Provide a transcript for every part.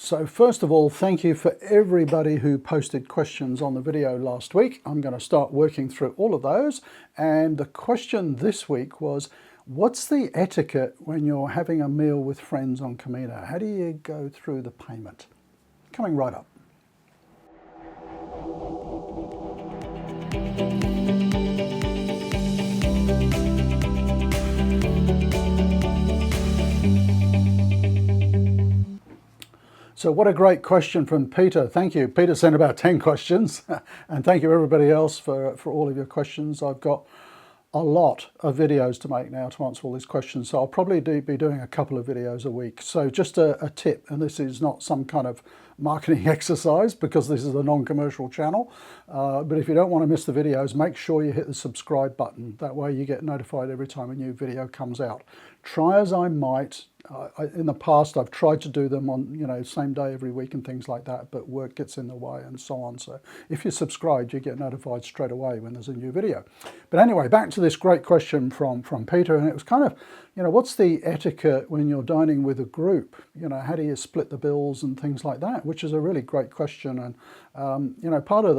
So first of all, thank you for everybody who posted questions on the video last week. I'm going to start working through all of those. And the question this week was, what's the etiquette when you're having a meal with friends on Camino? How do you go through the payment? Coming right up. So what a great question from Peter. Thank you. Peter sent about 10 questions. And thank you everybody else for all of your questions. I've got a lot of videos to make now to answer all these questions. So I'll probably be doing a couple of videos a week. So just a tip, and this is not some kind of marketing exercise because this is a non-commercial channel. But if you don't want to miss the videos, make sure you hit the subscribe button. That way you get notified every time a new video comes out. Try as I might, in the past I've tried to do them on same day every week and things like that, but work gets in the way and so on. So if you're subscribed, you get notified straight away when there's a new video. But anyway, back to this great question from Peter, and it was kind of, what's the etiquette when you're dining with a group? How do you split the bills and things like that, which is a really great question. And part of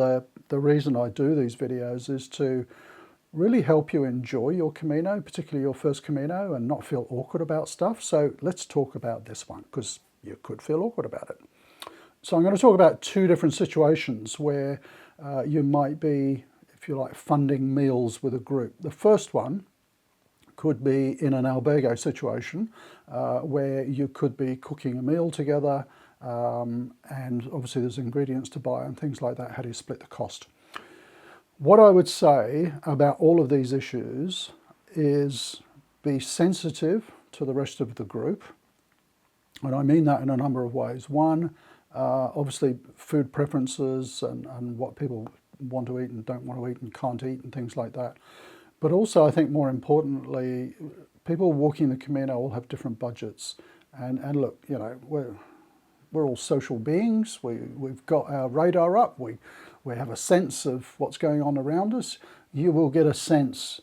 the reason I do these videos is to really help you enjoy your Camino, particularly your first Camino, and not feel awkward about stuff. So let's talk about this one, because you could feel awkward about it. So I'm going to talk about two different situations where you might be, if you like, funding meals with a group. The first one could be in an albergue situation where you could be cooking a meal together, and obviously there's ingredients to buy and things like that. How do you split the cost? What I would say about all of these issues is be sensitive to the rest of the group. And I mean that in a number of ways. One, obviously food preferences and what people want to eat and don't want to eat and can't eat and things like that. But also, I think more importantly, people walking the Camino all have different budgets. And look, we're all social beings. We've got our radar up. We have a sense of what's going on around us. You will get a sense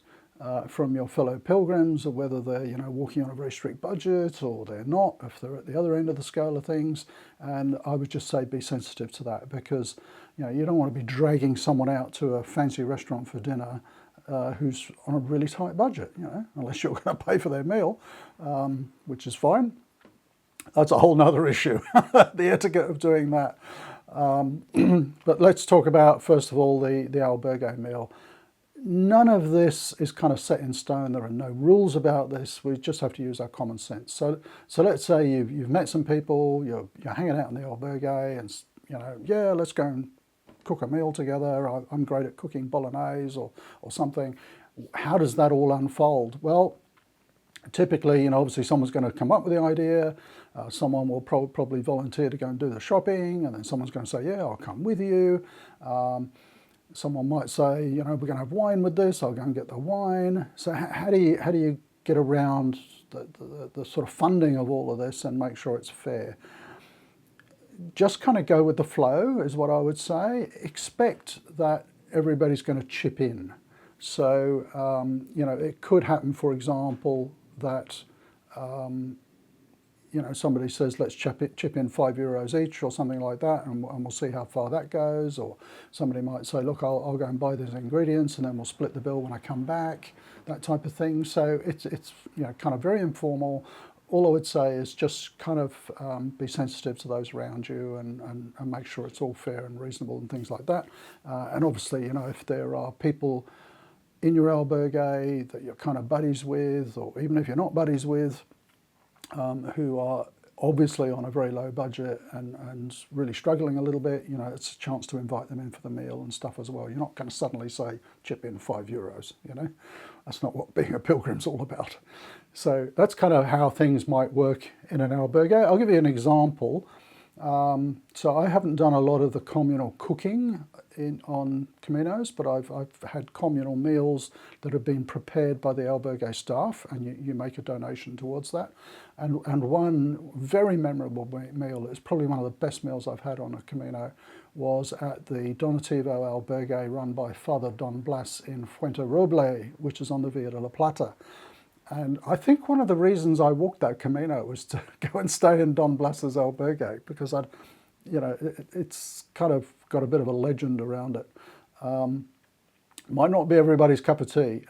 from your fellow pilgrims of whether they're walking on a very strict budget or they're not, if they're at the other end of the scale of things. And I would just say be sensitive to that, because you don't want to be dragging someone out to a fancy restaurant for dinner who's on a really tight budget, unless you're going to pay for their meal, which is fine. That's a whole nother issue, the etiquette of doing that. But let's talk about, first of all, the albergue meal. None of this is kind of set in stone. There are no rules about this. We just have to use our common sense. So let's say you've met some people, you're hanging out in the albergue, and yeah, let's go and cook a meal together. I'm great at cooking bolognese or something. How does that all unfold? Well, typically, obviously someone's going to come up with the idea. Someone will probably volunteer to go and do the shopping, and then someone's going to say, yeah, I'll come with you. Someone might say, we're going to have wine with this. I'll go and get the wine. So how do you get around the sort of funding of all of this and make sure it's fair? Just kind of go with the flow is what I would say. Expect that everybody's going to chip in. So, it could happen, for example, that, somebody says, let's chip in €5 each or something like that, and we'll see how far that goes. Or somebody might say, look, I'll go and buy these ingredients and then we'll split the bill when I come back, that type of thing. So it's kind of very informal. All I would say is just kind of be sensitive to those around you and make sure it's all fair and reasonable and things like that. And obviously, if there are people in your albergue that you're kind of buddies with, or even if you're not buddies with, who are obviously on a very low budget and really struggling a little bit, it's a chance to invite them in for the meal and stuff as well. You're not going to suddenly say, chip in €5, That's not what being a pilgrim's all about. So that's kind of how things might work in an albergue. I'll give you an example. So I haven't done a lot of the communal cooking on Caminos, but I've had communal meals that have been prepared by the albergue staff, and you make a donation towards that. And one very memorable meal, it's probably one of the best meals I've had on a Camino, was at the Donativo albergue run by Father Don Blas in Fuenteroble, which is on the Via de la Plata. And I think one of the reasons I walked that Camino was to go and stay in Don Blas's albergue, because it's kind of got a bit of a legend around it. Might not be everybody's cup of tea.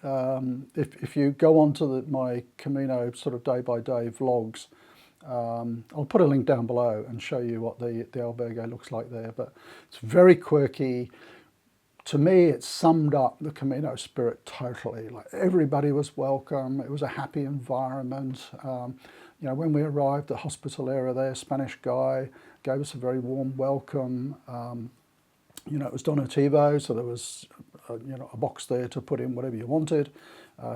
If you go on to my Camino sort of day-by-day vlogs, I'll put a link down below and show you what the albergue looks like there. But it's very quirky. To me, it summed up the Camino spirit totally. Like, everybody was welcome. It was a happy environment. When we arrived, the hospitalera there, Spanish guy, gave us a very warm welcome. It was donativo, so there was a box there to put in whatever you wanted.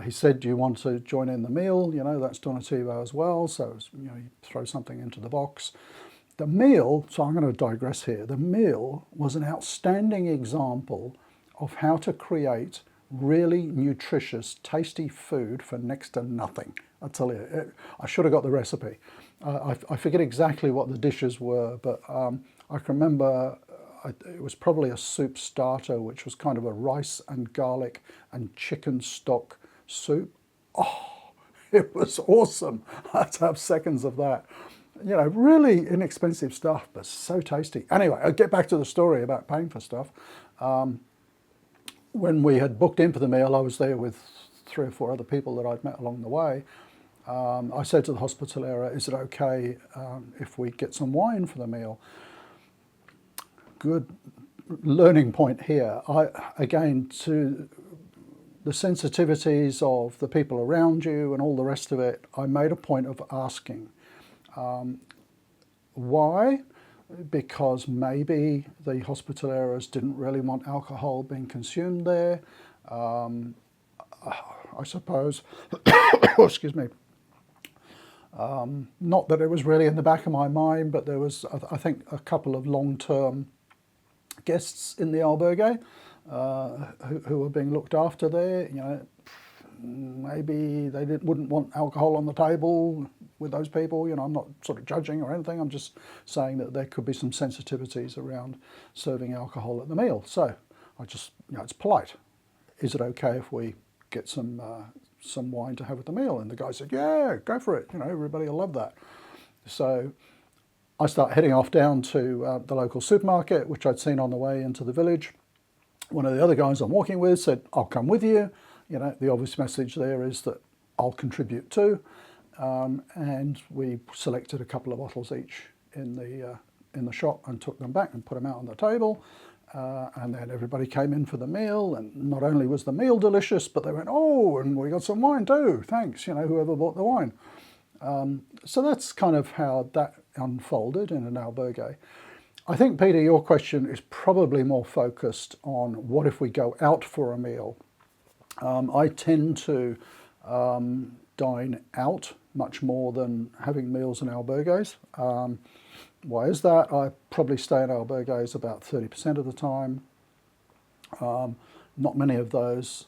He said, "Do you want to join in the meal?" That's donativo as well. So it was, you throw something into the box. The meal, so I'm going to digress here, the meal was an outstanding example of how to create really nutritious, tasty food for next to nothing. I tell you, I should have got the recipe. I forget exactly what the dishes were, but I can remember it was probably a soup starter, which was kind of a rice and garlic and chicken stock soup. Oh, it was awesome. I had to have seconds of that. Really inexpensive stuff, but so tasty. Anyway, I'll get back to the story about paying for stuff. When we had booked in for the meal, I was there with 3 or 4 other people that I'd met along the way. I said to the hospitalera, "Is it okay if we get some wine for the meal?" Good learning point here. Again, to the sensitivities of the people around you and all the rest of it, I made a point of asking. Why? Because maybe the hospitaleras didn't really want alcohol being consumed there. I suppose, excuse me, not that it was really in the back of my mind, but there was, I think, a couple of long-term guests in the albergue who were being looked after there. Maybe they wouldn't want alcohol on the table with those people. I'm not sort of judging or anything. I'm just saying that there could be some sensitivities around serving alcohol at the meal. So I just, it's polite. Is it okay if we get some wine to have at the meal? And the guy said, "Yeah, go for it. Everybody will love that." So I start heading off down to the local supermarket, which I'd seen on the way into the village. One of the other guys I'm walking with said, "I'll come with you." The obvious message there is that I'll contribute too. And we selected a couple of bottles each in the shop and took them back and put them out on the table. And then everybody came in for the meal, and not only was the meal delicious, but they went, "Oh, and we got some wine too. Thanks, whoever bought the wine." So that's kind of how that unfolded in an albergue. I think, Peter, your question is probably more focused on what if we go out for a meal. I tend to dine out much more than having meals in albergues. Why is that? I probably stay in albergues about 30% of the time. Not many of those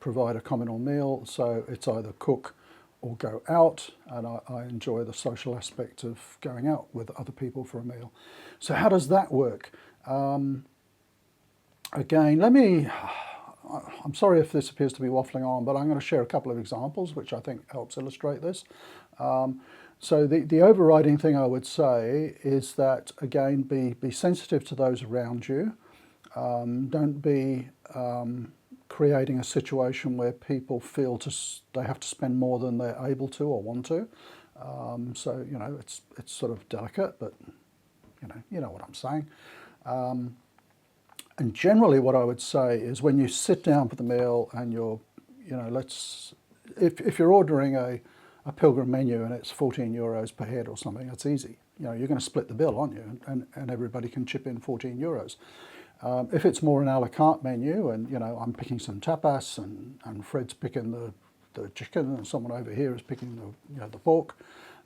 provide a communal meal, so it's either cook or go out, and I enjoy the social aspect of going out with other people for a meal. So how does that work? Again, I'm sorry if this appears to be waffling on, but I'm going to share a couple of examples which I think helps illustrate this. So the overriding thing I would say is that, again, be sensitive to those around you. Don't be creating a situation where people feel they have to spend more than they're able to or want to. So, it's sort of delicate, but you know what I'm saying. And generally what I would say is, when you sit down for the meal and you're, if you're ordering a Pilgrim menu and it's 14 euros per head or something, that's easy. You're going to split the bill, aren't you? And everybody can chip in 14 euros. If it's more an a la carte menu and, I'm picking some tapas and Fred's picking the chicken and someone over here is picking the pork,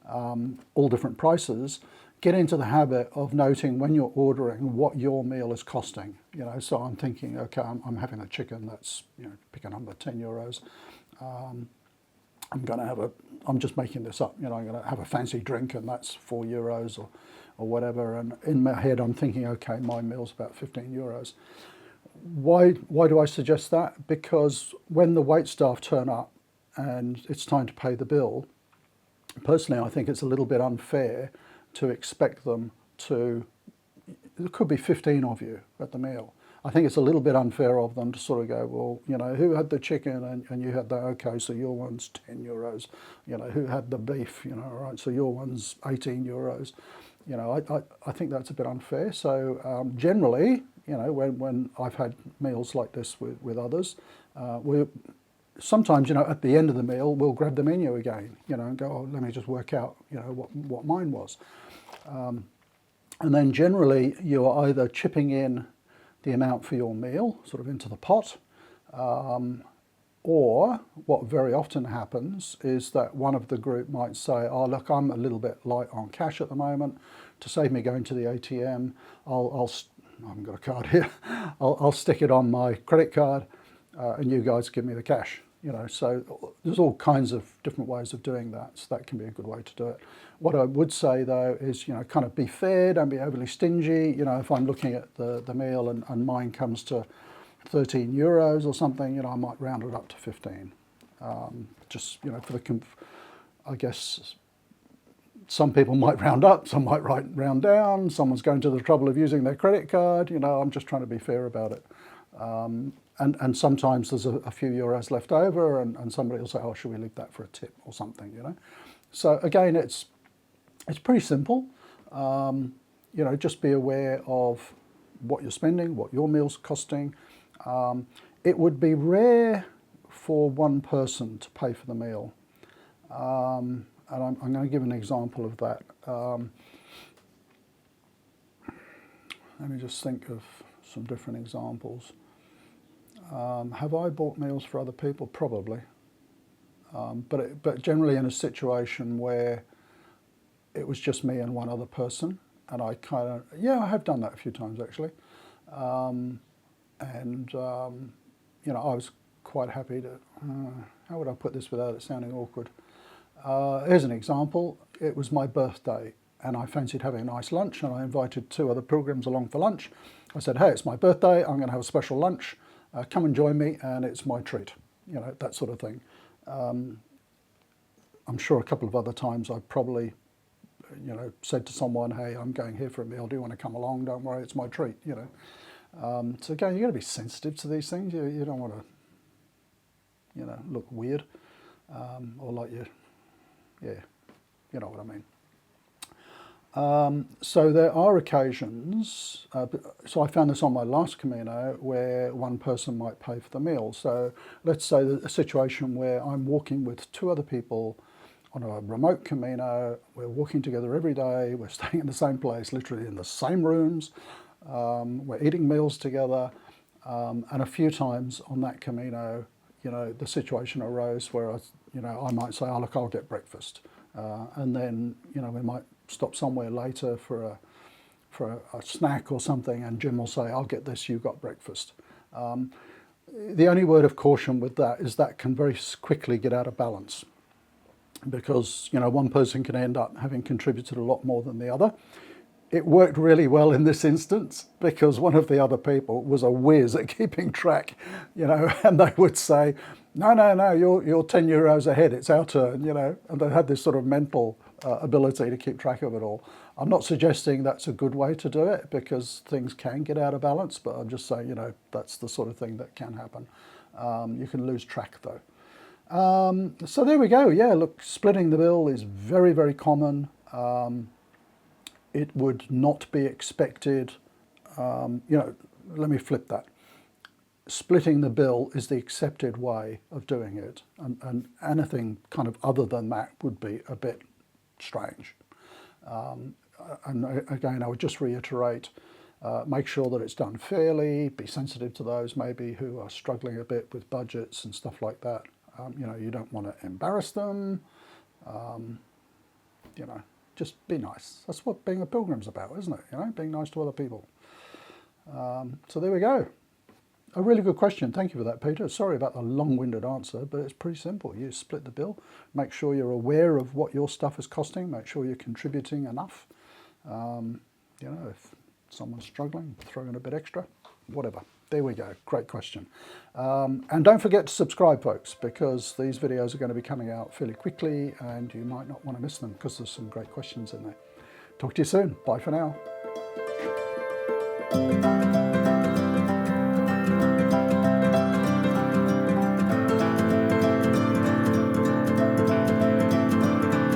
all different prices, get into the habit of noting when you're ordering what your meal is costing. So I'm thinking, okay, I'm having a chicken that's, pick a number, 10 euros. I'm just making this up, I'm going to have a fancy drink and that's 4 euros or whatever. And in my head, I'm thinking, okay, my meal's about 15 euros. Why do I suggest that? Because when the wait staff turn up and it's time to pay the bill, personally I think it's a little bit unfair to expect them to, there could be 15 of you at the meal. I think it's a little bit unfair of them to sort of go, well, you know, who had the chicken and you had the, okay, so your one's 10 euros. You know, who had the beef, you know, all right, so your one's 18 euros. You know, I think that's a bit unfair. So generally, you know, when I've had meals like this with others, we sometimes, you know, at the end of the meal, we'll grab the menu again, you know, and go, oh, let me just work out, you know, what mine was. And then generally, you're either chipping in the amount for your meal, sort of into the pot, or what very often happens is that one of the group might say, oh, look, I'm a little bit light on cash at the moment. To save me going to the ATM, I haven't got a card here, I'll stick it on my credit card and you guys give me the cash. You know, so there's all kinds of different ways of doing that. So that can be a good way to do it. What I would say though is, you know, kind of be fair, don't be overly stingy. You know, if I'm looking at the meal and mine comes to 13 euros or something, you know, I might round it up to 15. Just, you know, for the, I guess some people might round up, some might round down, someone's going to the trouble of using their credit card. You know, I'm just trying to be fair about it. And sometimes there's a few euros left over and somebody will say, oh, should we leave that for a tip or something, you know? So again, it's pretty simple. You know, just be aware of what you're spending, what your meal's costing. It would be rare for one person to pay for the meal. And I'm going to give an example of that. Let me just think of some different examples. Have I bought meals for other people? Probably. But generally in a situation where it was just me and one other person, and I kind of, yeah, I have done that a few times actually. You know, I was quite happy to, how would I put this without it sounding awkward? Here's an example. It was my birthday and I fancied having a nice lunch and I invited 2 other pilgrims along for lunch. I said, hey, it's my birthday, I'm going to have a special lunch. Come and join me and it's my treat, you know, that sort of thing. I'm sure a couple of other times I've probably, you know, said to someone, hey, I'm going here for a meal, do you want to come along? Don't worry, it's my treat, you know. So again, you've got to be sensitive to these things. You don't want to, you know, look weird or like yeah, you know what I mean. So there are occasions, so I found this on my last Camino, where one person might pay for the meal. So let's say a situation where I'm walking with 2 other people on a remote Camino, we're walking together every day, we're staying in the same place, literally in the same rooms, we're eating meals together, and a few times on that Camino, you know, the situation arose where I might say, oh look, I'll get breakfast. And then, you know, we might stop somewhere later for a snack or something, and Jim will say, I'll get this, you got breakfast. The only word of caution with that is that can very quickly get out of balance, because, you know, one person can end up having contributed a lot more than the other. It worked really well in this instance because one of the other people was a whiz at keeping track, you know, and they would say, no, you're 10 euros ahead, it's our turn, you know, and they had this sort of mental ability to keep track of it all. I'm not suggesting that's a good way to do it because things can get out of balance, but I'm just saying, you know, that's the sort of thing that can happen. You can lose track though. So there we go. Yeah, look, splitting the bill is very, very common. It would not be expected, you know, let me flip that. Splitting the bill is the accepted way of doing it, and anything kind of other than that would be a bit strange. And again, I would just reiterate, make sure that it's done fairly, be sensitive to those maybe who are struggling a bit with budgets and stuff like that. You know, you don't want to embarrass them, you know, just be nice. That's what being a pilgrim's about, isn't it? You know, being nice to other people. So there we go. A really good question. Thank you for that, Peter. Sorry about the long-winded answer, but it's pretty simple. You split the bill, make sure you're aware of what your stuff is costing, make sure you're contributing enough. You know, if someone's struggling, throw in a bit extra, whatever. There There we go, great question. And don't forget to subscribe, folks, because these videos are going to be coming out fairly quickly and you might not want to miss them because there's some great questions in there. Talk to you soon. Bye for now.